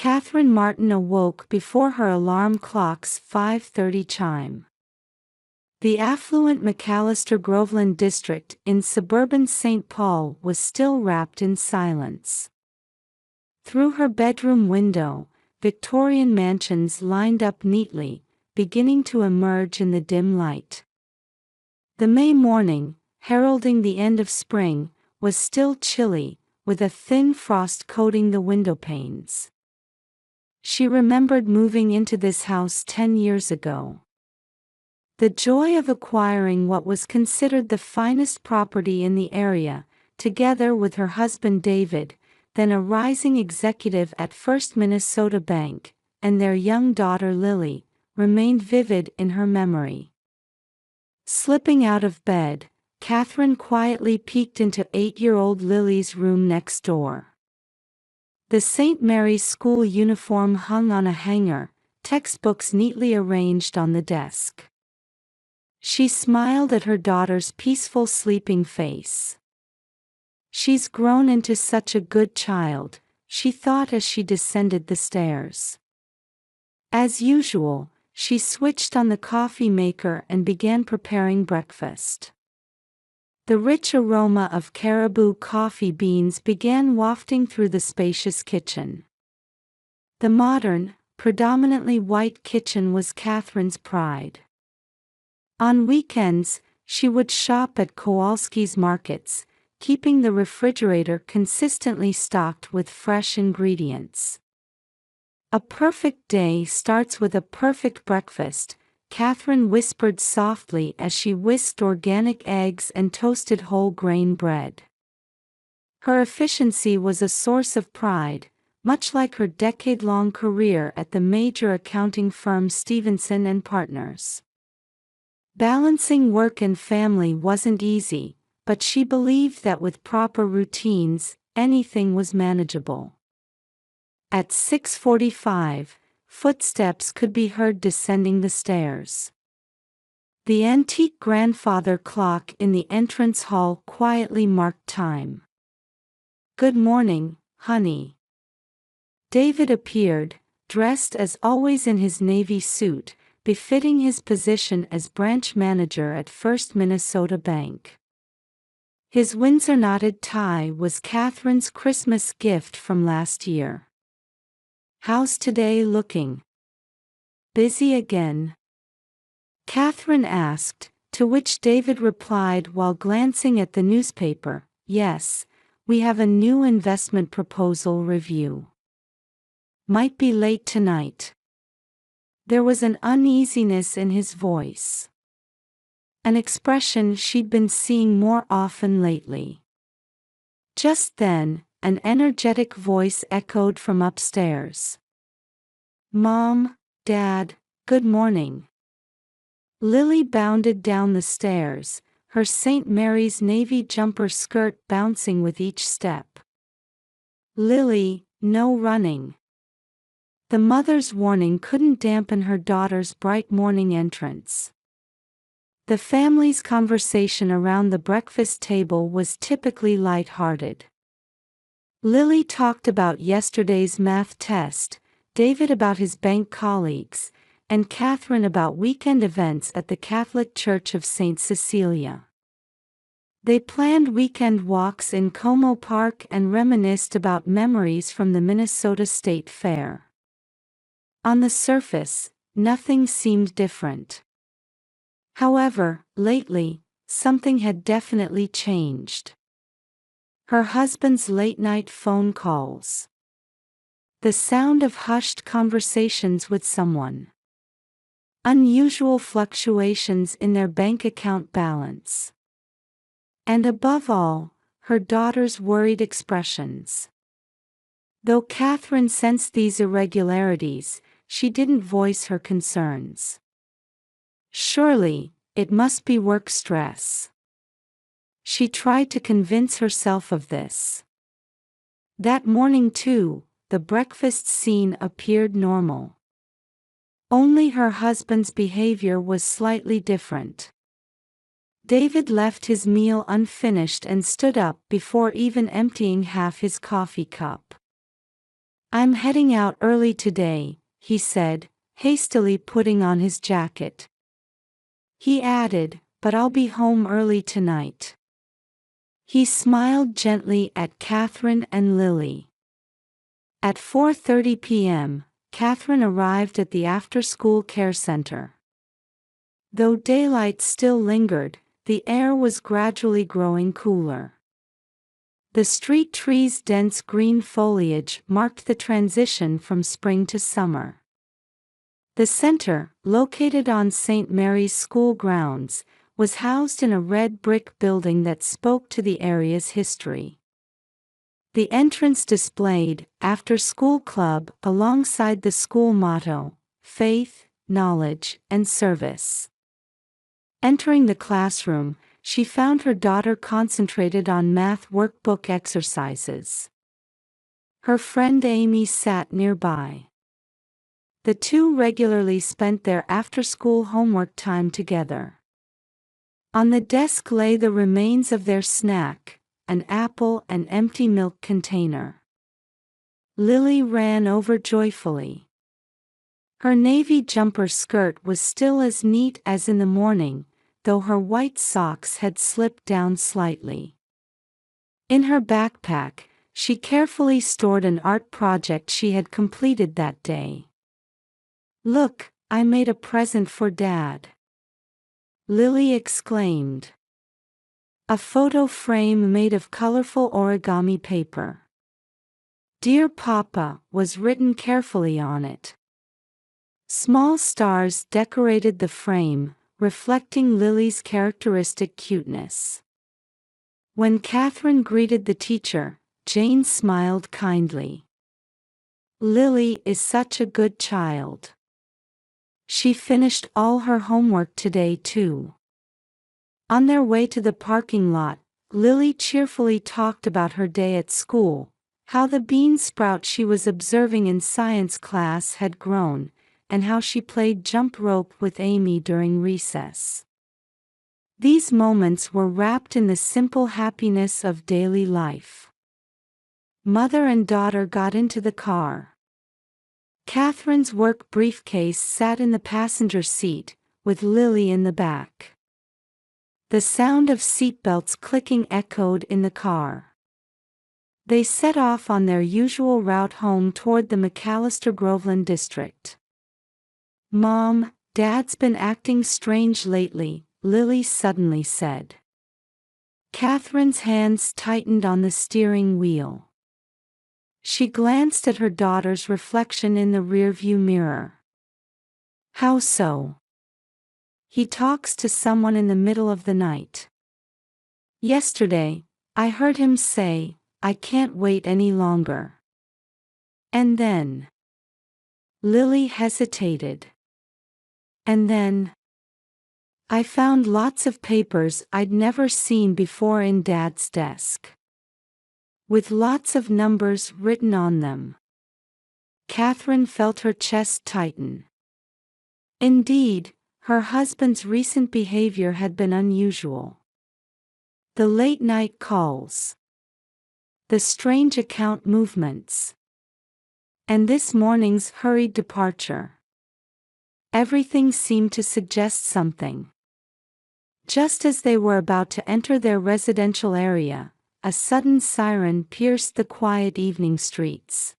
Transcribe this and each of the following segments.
Catherine Martin awoke before her alarm clock's 5:30 chime. The affluent McAllister Groveland district in suburban St. Paul was still wrapped in silence. Through her bedroom window, Victorian mansions lined up neatly, beginning to emerge in the dim light. The May morning, heralding the end of spring, was still chilly, with a thin frost coating the window panes. She remembered moving into this house 10 years ago. The joy of acquiring what was considered the finest property in the area, together with her husband David, then a rising executive at First Minnesota Bank, and their young daughter Lily, remained vivid in her memory. Slipping out of bed, Catherine quietly peeked into 8-year-old Lily's room next door. The St. Mary's school uniform hung on a hanger, textbooks neatly arranged on the desk. She smiled at her daughter's peaceful sleeping face. "She's grown into such a good child," she thought as she descended the stairs. As usual, she switched on the coffee maker and began preparing breakfast. The rich aroma of caribou coffee beans began wafting through the spacious kitchen. The modern, predominantly white kitchen was Catherine's pride. On weekends, she would shop at Kowalski's markets, keeping the refrigerator consistently stocked with fresh ingredients. "A perfect day starts with a perfect breakfast," Catherine whispered softly as she whisked organic eggs and toasted whole grain bread. Her efficiency was a source of pride, much like her decade-long career at the major accounting firm Stevenson and Partners. Balancing work and family wasn't easy, but she believed that with proper routines, anything was manageable. At 6:45, footsteps could be heard descending the stairs. The antique grandfather clock in the entrance hall quietly marked time. "Good morning, honey." David appeared, dressed as always in his navy suit, befitting his position as branch manager at First Minnesota Bank. His Windsor-knotted tie was Catherine's Christmas gift from last year. "How's today looking?" "Busy again?" Catherine asked, to which David replied while glancing at the newspaper, "Yes, we have a new investment proposal review. Might be late tonight." There was an uneasiness in his voice. An expression she'd been seeing more often lately. Just then, an energetic voice echoed from upstairs. "Mom, Dad, good morning." Lily bounded down the stairs, her St. Mary's navy jumper skirt bouncing with each step. "Lily, no running." The mother's warning couldn't dampen her daughter's bright morning entrance. The family's conversation around the breakfast table was typically light-hearted. Lily talked about yesterday's math test, David about his bank colleagues, and Catherine about weekend events at the Catholic Church of St. Cecilia. They planned weekend walks in Como Park and reminisced about memories from the Minnesota State Fair. On the surface, nothing seemed different. However, lately, something had definitely changed. Her husband's late-night phone calls. The sound of hushed conversations with someone. Unusual fluctuations in their bank account balance. And above all, her daughter's worried expressions. Though Catherine sensed these irregularities, she didn't voice her concerns. Surely, it must be work stress. She tried to convince herself of this. That morning too, the breakfast scene appeared normal. Only her husband's behavior was slightly different. David left his meal unfinished and stood up before even emptying half his coffee cup. I'm heading out early today, he said, hastily putting on his jacket. He added, but I'll be home early tonight. He smiled gently at Catherine and Lily. At 4:30 p.m., Catherine arrived at the after-school care center. Though daylight still lingered, the air was gradually growing cooler. The street trees' dense green foliage marked the transition from spring to summer. The center, located on St. Mary's School grounds, was housed in a red brick building that spoke to the area's history. The entrance displayed "After School Club" alongside the school motto, "Faith, Knowledge, and Service." Entering the classroom, she found her daughter concentrated on math workbook exercises. Her friend Amy sat nearby. The two regularly spent their after-school homework time together. On the desk lay the remains of their snack, an apple and empty milk container. Lily ran over joyfully. Her navy jumper skirt was still as neat as in the morning, though her white socks had slipped down slightly. In her backpack, she carefully stored an art project she had completed that day. "Look, I made a present for Dad," Lily exclaimed. A photo frame made of colorful origami paper. "Dear Papa" was written carefully on it. Small stars decorated the frame, reflecting Lily's characteristic cuteness. When Catherine greeted the teacher, Jane smiled kindly. "Lily is such a good child. She finished all her homework today too." On their way to the parking lot, Lily cheerfully talked about her day at school, how the bean sprout she was observing in science class had grown, and how she played jump rope with Amy during recess. These moments were wrapped in the simple happiness of daily life. Mother and daughter got into the car. Catherine's work briefcase sat in the passenger seat, with Lily in the back. The sound of seatbelts clicking echoed in the car. They set off on their usual route home toward the McAllister-Groveland district. "Mom, Dad's been acting strange lately," Lily suddenly said. Catherine's hands tightened on the steering wheel. She glanced at her daughter's reflection in the rearview mirror. "How so?" "He talks to someone in the middle of the night. Yesterday, I heard him say, 'I can't wait any longer.' And then..." Lily hesitated. "And then... I found lots of papers I'd never seen before in Dad's desk, with lots of numbers written on them." Catherine felt her chest tighten. Indeed, her husband's recent behavior had been unusual. The late-night calls, the strange account movements, and this morning's hurried departure. Everything seemed to suggest something. Just as they were about to enter their residential area, a sudden siren pierced the quiet evening streets.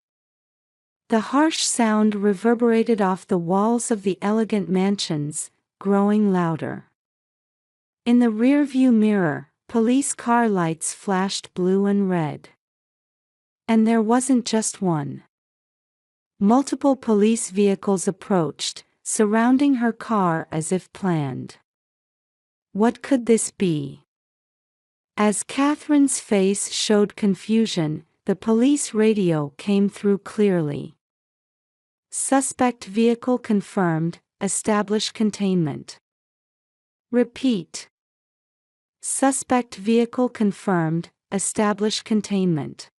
The harsh sound reverberated off the walls of the elegant mansions, growing louder. In the rearview mirror, police car lights flashed blue and red. And there wasn't just one. Multiple police vehicles approached, surrounding her car as if planned. What could this be? As Catherine's face showed confusion, the police radio came through clearly. "Suspect vehicle confirmed, establish containment." "Repeat. Suspect vehicle confirmed, establish containment."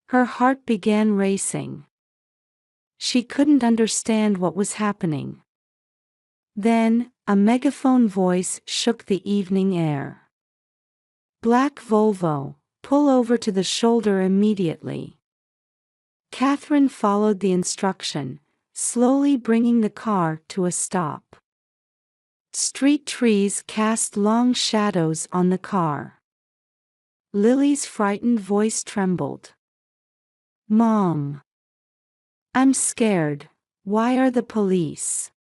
Her heart began racing. She couldn't understand what was happening. Then, a megaphone voice shook the evening air. "Black Volvo, pull over to the shoulder immediately." Catherine followed the instruction, slowly bringing the car to a stop. Street trees cast long shadows on the car. Lily's frightened voice trembled. "Mom. I'm scared. Why are the police?"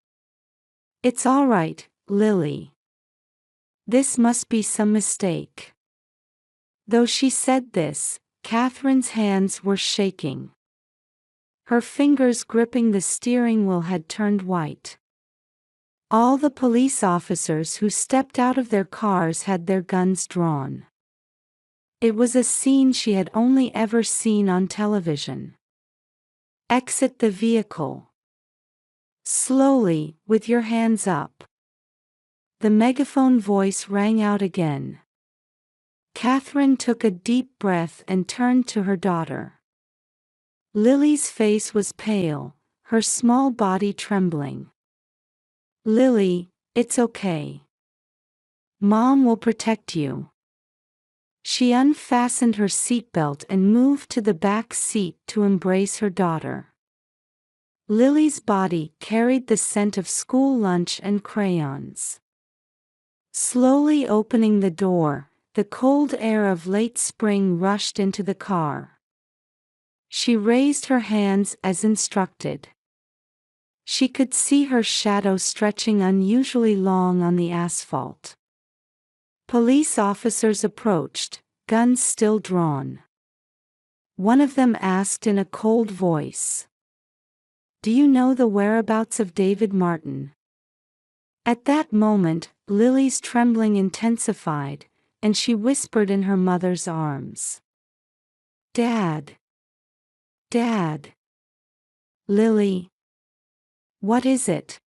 "It's all right, Lily. This must be some mistake." Though she said this, Catherine's hands were shaking. Her fingers gripping the steering wheel had turned white. All the police officers who stepped out of their cars had their guns drawn. It was a scene she had only ever seen on television. "Exit the vehicle. Slowly, with your hands up." The megaphone voice rang out again. Catherine took a deep breath and turned to her daughter. Lily's face was pale, her small body trembling. "Lily, it's okay. Mom will protect you." She unfastened her seatbelt and moved to the back seat to embrace her daughter. Lily's body carried the scent of school lunch and crayons. Slowly opening the door, the cold air of late spring rushed into the car. She raised her hands as instructed. She could see her shadow stretching unusually long on the asphalt. Police officers approached, guns still drawn. One of them asked in a cold voice, "Do you know the whereabouts of David Martin?" At that moment, Lily's trembling intensified, and she whispered in her mother's arms, "Dad. Dad." "Lily. What is it?"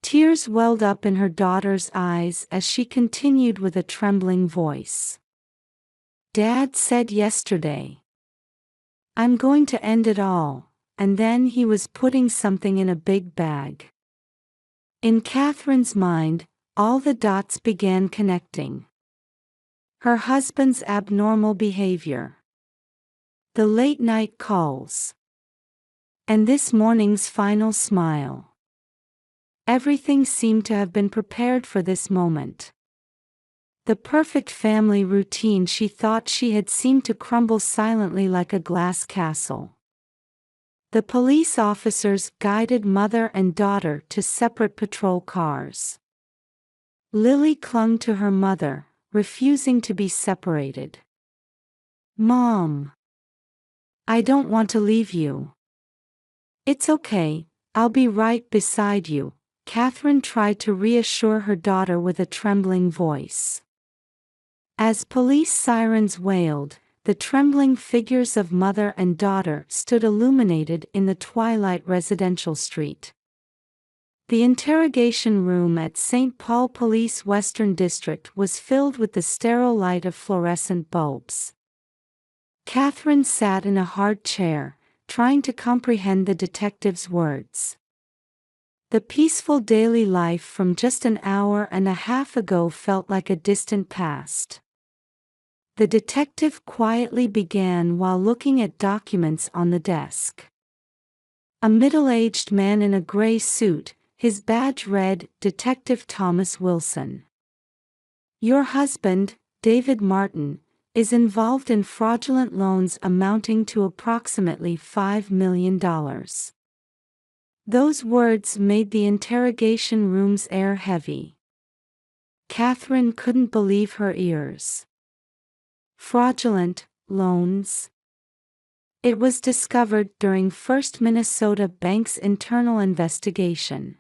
Tears welled up in her daughter's eyes as she continued with a trembling voice. "Dad said yesterday, 'I'm going to end it all,' and then he was putting something in a big bag." In Catherine's mind, all the dots began connecting. Her husband's abnormal behavior. The late-night calls. And this morning's final smile. Everything seemed to have been prepared for this moment. The perfect family routine she thought she had seemed to crumble silently like a glass castle. The police officers guided mother and daughter to separate patrol cars. Lily clung to her mother, refusing to be separated. "Mom. I don't want to leave you." "It's okay, I'll be right beside you," Catherine tried to reassure her daughter with a trembling voice. As police sirens wailed, the trembling figures of mother and daughter stood illuminated in the twilight residential street. The interrogation room at St. Paul Police Western District was filled with the sterile light of fluorescent bulbs. Catherine sat in a hard chair, trying to comprehend the detective's words. The peaceful daily life from just an hour and a half ago felt like a distant past. The detective quietly began while looking at documents on the desk. A middle-aged man in a gray suit, his badge read, "Detective Thomas Wilson. Your husband, David Martin, is involved in fraudulent loans amounting to approximately $5 million. Those words made the interrogation room's air heavy. Catherine couldn't believe her ears. Fraudulent loans? It was discovered during First Minnesota Bank's internal investigation.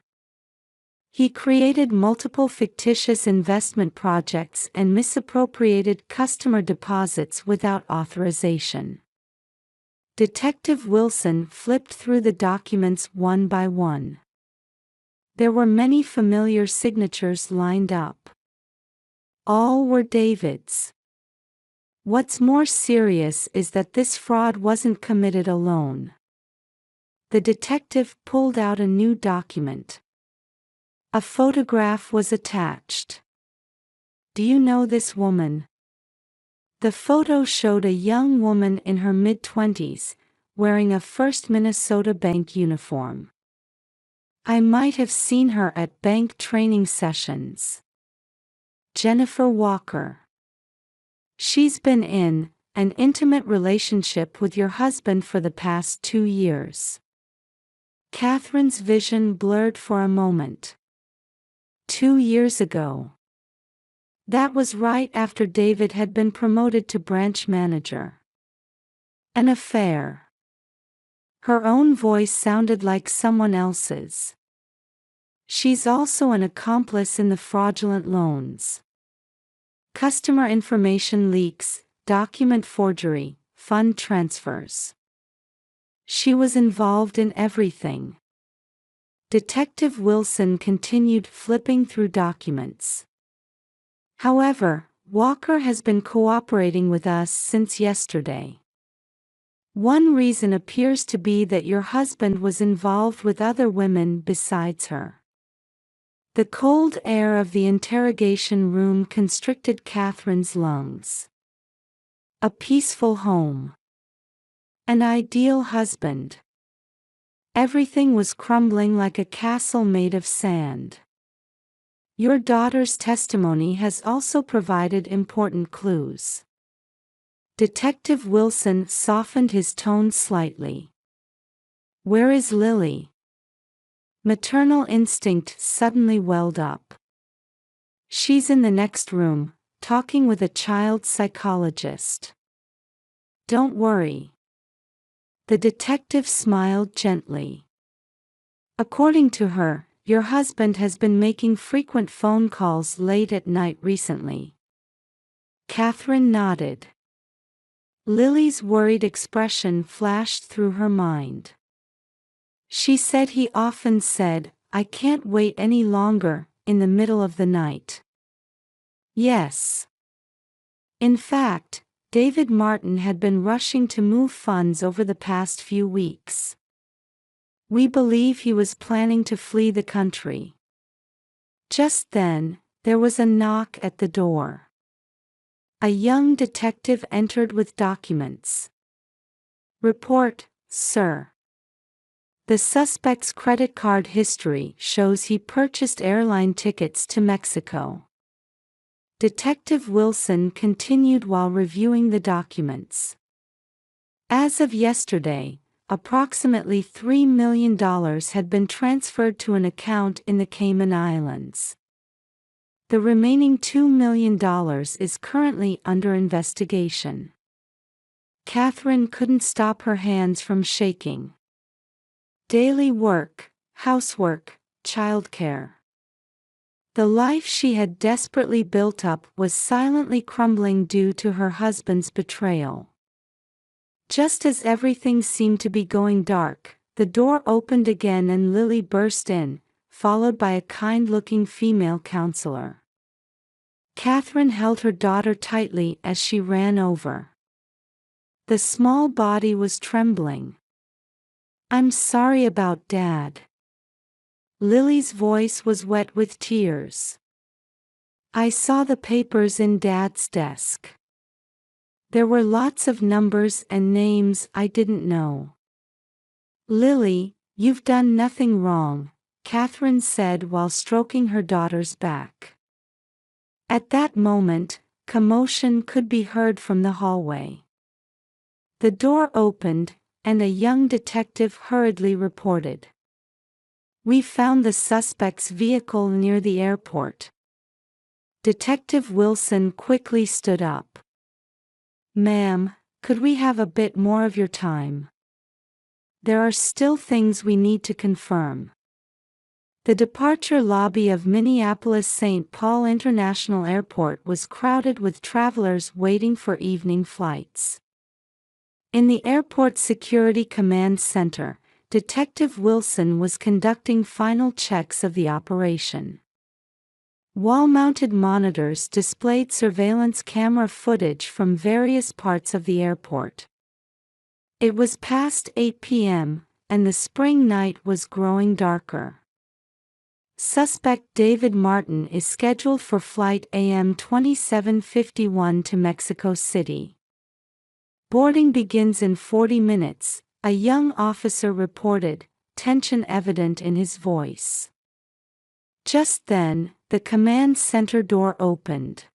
He created multiple fictitious investment projects and misappropriated customer deposits without authorization. Detective Wilson flipped through the documents one by one. There were many familiar signatures lined up. All were David's. What's more serious is that this fraud wasn't committed alone. The detective pulled out a new document. A photograph was attached. "Do you know this woman?" The photo showed a young woman in her mid-20s, wearing a First Minnesota Bank uniform. I might have seen her at bank training sessions. Jennifer Walker. She's been in an intimate relationship with your husband for the past 2 years. Catherine's vision blurred for a moment. 2 years ago. That was right after David had been promoted to branch manager. An affair. Her own voice sounded like someone else's. She's also an accomplice in the fraudulent loans. Customer information leaks, document forgery, fund transfers. She was involved in everything. Detective Wilson continued flipping through documents. However, Walker has been cooperating with us since yesterday. One reason appears to be that your husband was involved with other women besides her. The cold air of the interrogation room constricted Catherine's lungs. A peaceful home. An ideal husband. Everything was crumbling like a castle made of sand. Your daughter's testimony has also provided important clues. Detective Wilson softened his tone slightly. Where is Lily? Maternal instinct suddenly welled up. She's in the next room, talking with a child psychologist. Don't worry. The detective smiled gently. According to her, your husband has been making frequent phone calls late at night recently. Catherine nodded. Lily's worried expression flashed through her mind. She said he often said, "I can't wait any longer," in the middle of the night. Yes. In fact, David Martin had been rushing to move funds over the past few weeks. We believe he was planning to flee the country. Just then, there was a knock at the door. A young detective entered with documents. Report, sir. The suspect's credit card history shows he purchased airline tickets to Mexico. Detective Wilson continued while reviewing the documents. As of yesterday, approximately $3 million had been transferred to an account in the Cayman Islands. The remaining $2 million is currently under investigation. Catherine couldn't stop her hands from shaking. Daily work, housework, childcare. The life she had desperately built up was silently crumbling due to her husband's betrayal. Just as everything seemed to be going dark, the door opened again and Lily burst in, followed by a kind-looking female counselor. Catherine held her daughter tightly as she ran over. The small body was trembling. I'm sorry about Dad. Lily's voice was wet with tears. I saw the papers in Dad's desk. There were lots of numbers and names I didn't know. Lily, you've done nothing wrong, Catherine said while stroking her daughter's back. At that moment, commotion could be heard from the hallway. The door opened, and a young detective hurriedly reported. We found the suspect's vehicle near the airport. Detective Wilson quickly stood up. Ma'am, could we have a bit more of your time? There are still things we need to confirm. The departure lobby of Minneapolis-St. Paul International Airport was crowded with travelers waiting for evening flights. In the Airport Security Command Center, Detective Wilson was conducting final checks of the operation. Wall-mounted monitors displayed surveillance camera footage from various parts of the airport. It was past 8 p.m., and the spring night was growing darker. Suspect David Martin is scheduled for flight AM 2751 to Mexico City. Boarding begins in 40 minutes, a young officer reported, tension evident in his voice. Just then, the command center door opened.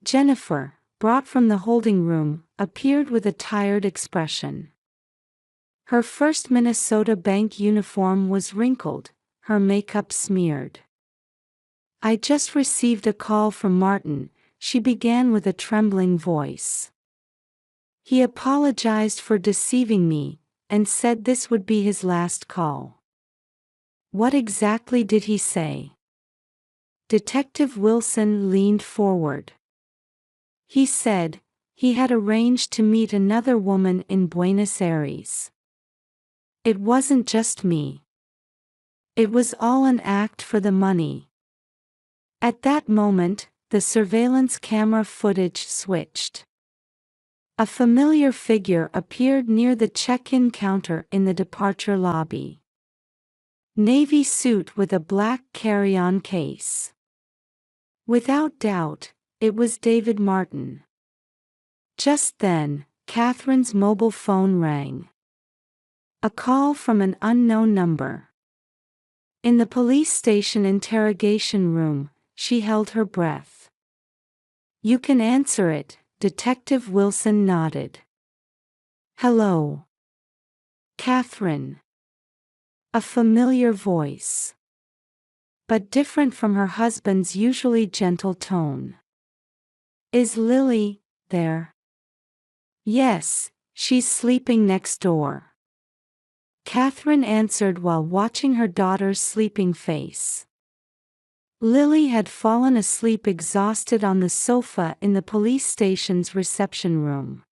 Jennifer, brought from the holding room, appeared with a tired expression. Her first Minnesota bank uniform was wrinkled, her makeup smeared. "I just received a call from Martin," she began with a trembling voice. "He apologized for deceiving me, and said this would be his last call." "What exactly did he say?" Detective Wilson leaned forward. "He said he had arranged to meet another woman in Buenos Aires. It wasn't just me. It was all an act for the money." At that moment, the surveillance camera footage switched. A familiar figure appeared near the check-in counter in the departure lobby. Navy suit with a black carry-on case. Without doubt, it was David Martin. Just then, Catherine's mobile phone rang. A call from an unknown number. In the police station interrogation room, she held her breath. "You can answer it," Detective Wilson nodded. "Hello." "Catherine." A familiar voice. But different from her husband's usually gentle tone. "Is Lily there?" "Yes, she's sleeping next door." Catherine answered while watching her daughter's sleeping face. Lily had fallen asleep exhausted on the sofa in the police station's reception room.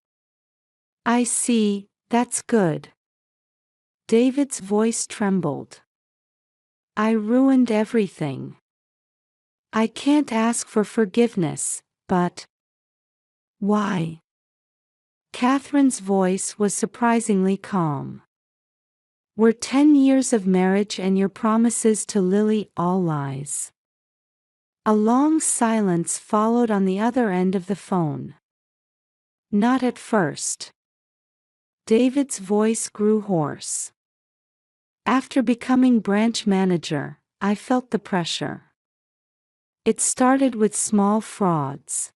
"I see, that's good." David's voice trembled. "I ruined everything. I can't ask for forgiveness, but..." "Why?" Catherine's voice was surprisingly calm. "Were 10 years of marriage and your promises to Lily all lies?" A long silence followed on the other end of the phone. "Not at first." David's voice grew hoarse. "After becoming branch manager, I felt the pressure. It started with small frauds.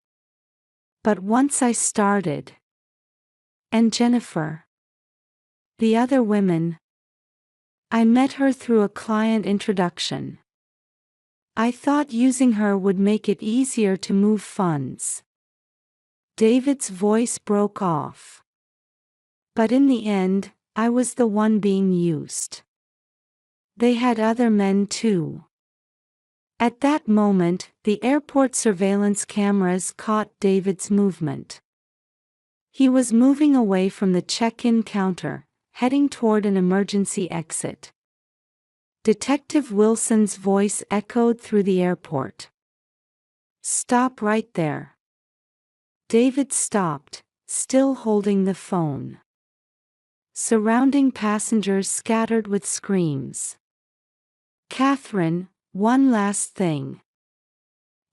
But once I started..." "And Jennifer?" "The other women? I met her through a client introduction. I thought using her would make it easier to move funds." David's voice broke off. "But in the end, I was the one being used. They had other men too." At that moment, the airport surveillance cameras caught David's movement. He was moving away from the check-in counter, heading toward an emergency exit. Detective Wilson's voice echoed through the airport. "Stop right there." David stopped, still holding the phone. Surrounding passengers scattered with screams. "Catherine, one last thing.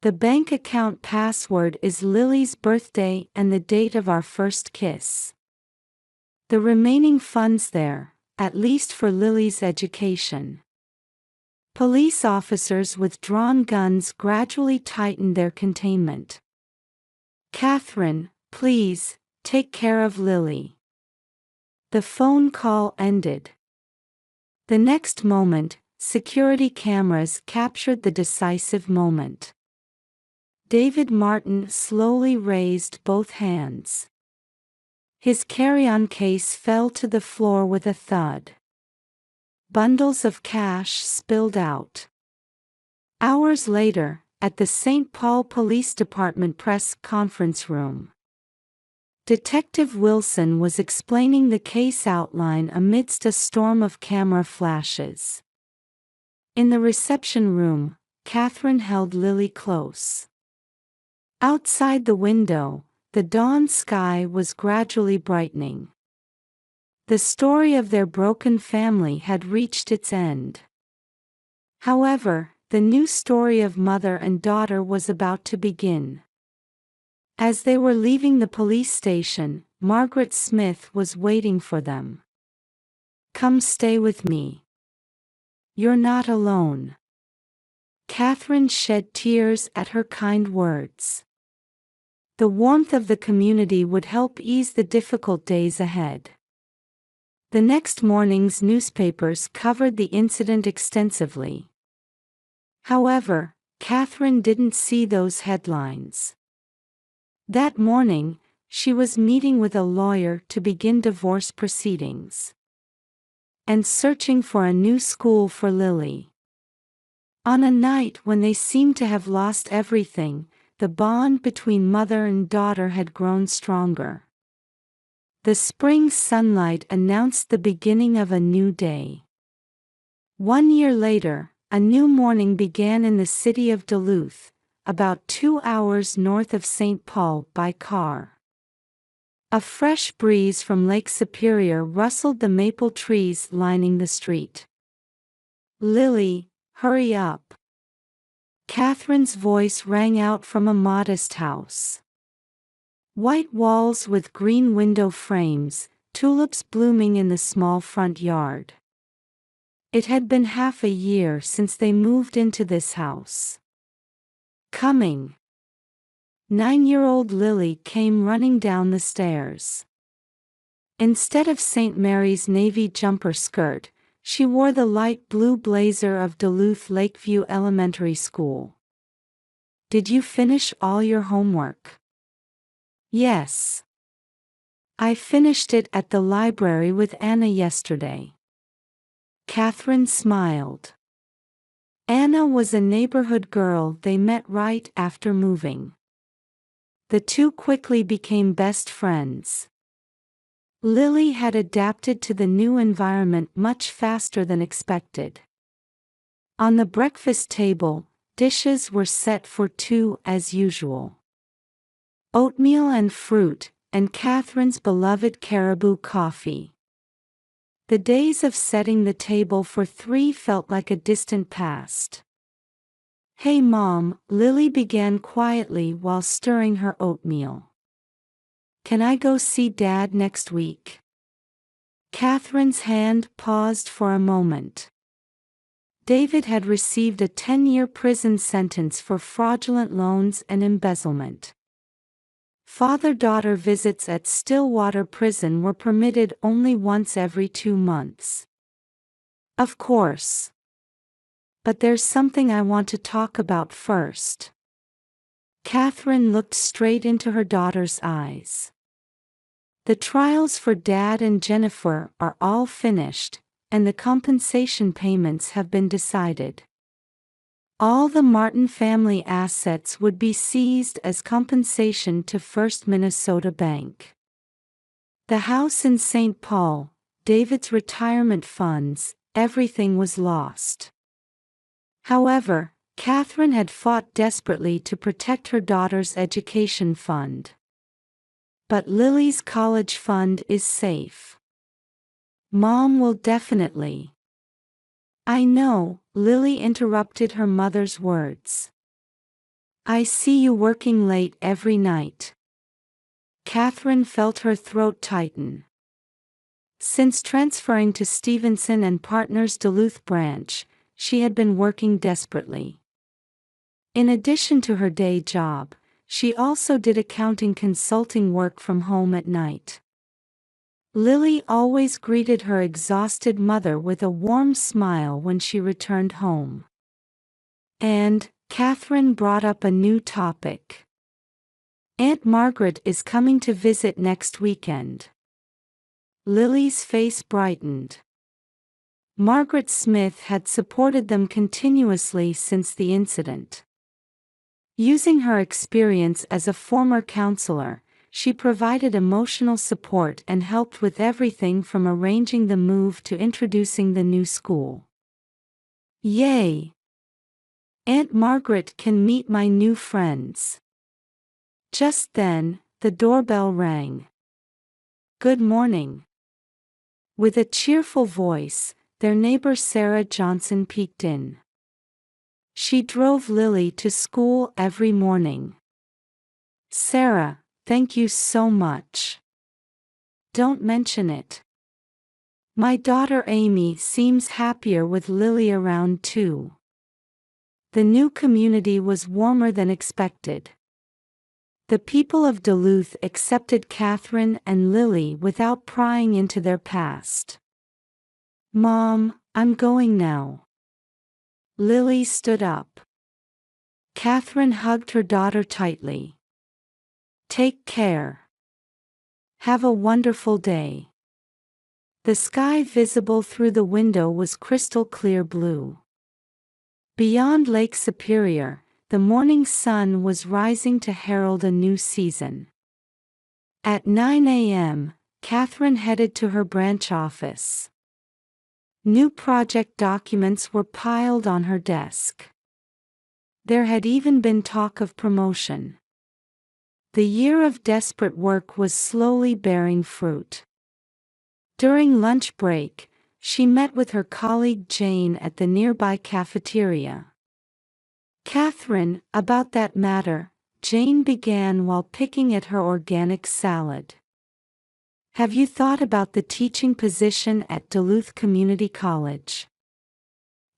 The bank account password is Lily's birthday and the date of our first kiss. The remaining funds there, at least for Lily's education." Police officers with drawn guns gradually tightened their containment. "Catherine, please, take care of Lily." The phone call ended. The next moment, security cameras captured the decisive moment. David Martin slowly raised both hands. His carry-on case fell to the floor with a thud. Bundles of cash spilled out. Hours later, at the St. Paul Police Department press conference room, Detective Wilson was explaining the case outline amidst a storm of camera flashes. In the reception room, Catherine held Lily close. Outside the window, the dawn sky was gradually brightening. The story of their broken family had reached its end. However, the new story of mother and daughter was about to begin. As they were leaving the police station, Margaret Smith was waiting for them. Come stay with me. You're not alone. Catherine shed tears at her kind words. The warmth of the community would help ease the difficult days ahead. The next morning's newspapers covered the incident extensively. However, Catherine didn't see those headlines. That morning, she was meeting with a lawyer to begin divorce proceedings. And searching for a new school for Lily. On a night when they seemed to have lost everything, the bond between mother and daughter had grown stronger. The spring sunlight announced the beginning of a new day. 1 year later, a new morning began in the city of Duluth, about 2 hours north of St. Paul by car. A fresh breeze from Lake Superior rustled the maple trees lining the street. "Lily, hurry up." Catherine's voice rang out from a modest house. White walls with green window frames, tulips blooming in the small front yard. It had been half a year since they moved into this house. Coming. 9-year-old Lily came running down the stairs. Instead of St. Mary's navy jumper skirt, she wore the light blue blazer of Duluth Lakeview Elementary School. "Did you finish all your homework?" "Yes. I finished it at the library with Anna yesterday." Catherine smiled. Anna was a neighborhood girl they met right after moving. The two quickly became best friends. Lily had adapted to the new environment much faster than expected. On the breakfast table, dishes were set for two as usual. Oatmeal and fruit, and Catherine's beloved caribou coffee. The days of setting the table for three felt like a distant past. "Hey Mom," Lily began quietly while stirring her oatmeal. "Can I go see Dad next week?" Catherine's hand paused for a moment. David had received a 10-year prison sentence for fraudulent loans and embezzlement. Father-daughter visits at Stillwater Prison were permitted only once every 2 months. "Of course. But there's something I want to talk about first." Catherine looked straight into her daughter's eyes. "The trials for Dad and Jennifer are all finished, and the compensation payments have been decided. All the Martin family assets would be seized as compensation to First Minnesota Bank. The house in St. Paul, David's retirement funds, everything was lost." However, Catherine had fought desperately to protect her daughter's education fund. "But Lily's college fund is safe. Mom will definitely—" "I know," Lily interrupted her mother's words. "I see you working late every night." Catherine felt her throat tighten. Since transferring to Stevenson and Partners' Duluth branch, she had been working desperately. In addition to her day job, she also did accounting consulting work from home at night. Lily always greeted her exhausted mother with a warm smile when she returned home. And Catherine brought up a new topic. "Aunt Margaret is coming to visit next weekend." Lily's face brightened. Margaret Smith had supported them continuously since the incident. Using her experience as a former counselor, she provided emotional support and helped with everything from arranging the move to introducing the new school. "Yay! Aunt Margaret can meet my new friends." Just then, the doorbell rang. "Good morning." With a cheerful voice, their neighbor Sarah Johnson peeked in. She drove Lily to school every morning. "Sarah, thank you so much." "Don't mention it." My daughter Amy seems happier with Lily around too. The new community was warmer than expected. The people of Duluth accepted Catherine and Lily without prying into their past. Mom, I'm going now. Lily stood up. Catherine hugged her daughter tightly. Take care. Have a wonderful day. The sky visible through the window was crystal clear blue. Beyond Lake Superior, the morning sun was rising to herald a new season. At 9 a.m., Catherine headed to her branch office. New project documents were piled on her desk. There had even been talk of promotion. The year of desperate work was slowly bearing fruit. During lunch break, she met with her colleague Jane at the nearby cafeteria. Catherine, about that matter, Jane began while picking at her organic salad. Have you thought about the teaching position at Duluth Community College?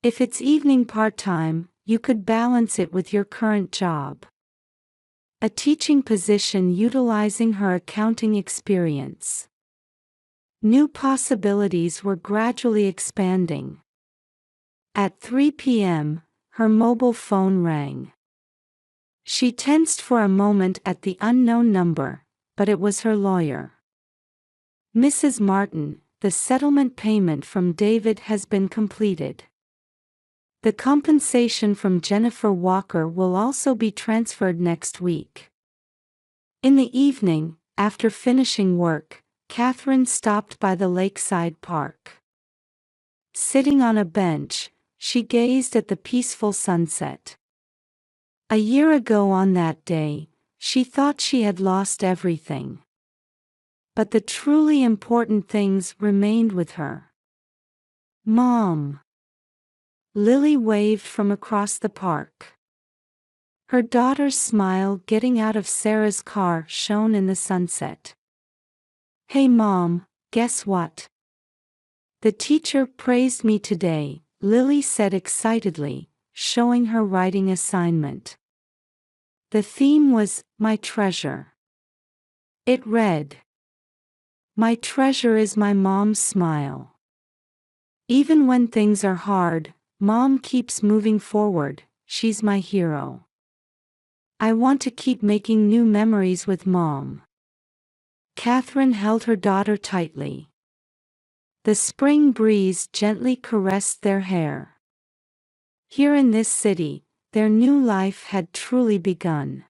If it's evening part-time, you could balance it with your current job. A teaching position utilizing her accounting experience. New possibilities were gradually expanding. At 3 p.m., her mobile phone rang. She tensed for a moment at the unknown number, but it was her lawyer. Mrs. Martin, the settlement payment from David has been completed. The compensation from Jennifer Walker will also be transferred next week. In the evening, after finishing work, Catherine stopped by the lakeside park. Sitting on a bench, she gazed at the peaceful sunset. A year ago on that day, she thought she had lost everything. But the truly important things remained with her. Mom! Lily waved from across the park. Her daughter's smile getting out of Sarah's car shone in the sunset. Hey Mom, guess what? The teacher praised me today, Lily said excitedly, showing her writing assignment. The theme was, My Treasure. It read, My treasure is my mom's smile. Even when things are hard, Mom keeps moving forward, she's my hero. I want to keep making new memories with Mom. Catherine held her daughter tightly. The spring breeze gently caressed their hair. Here in this city, their new life had truly begun.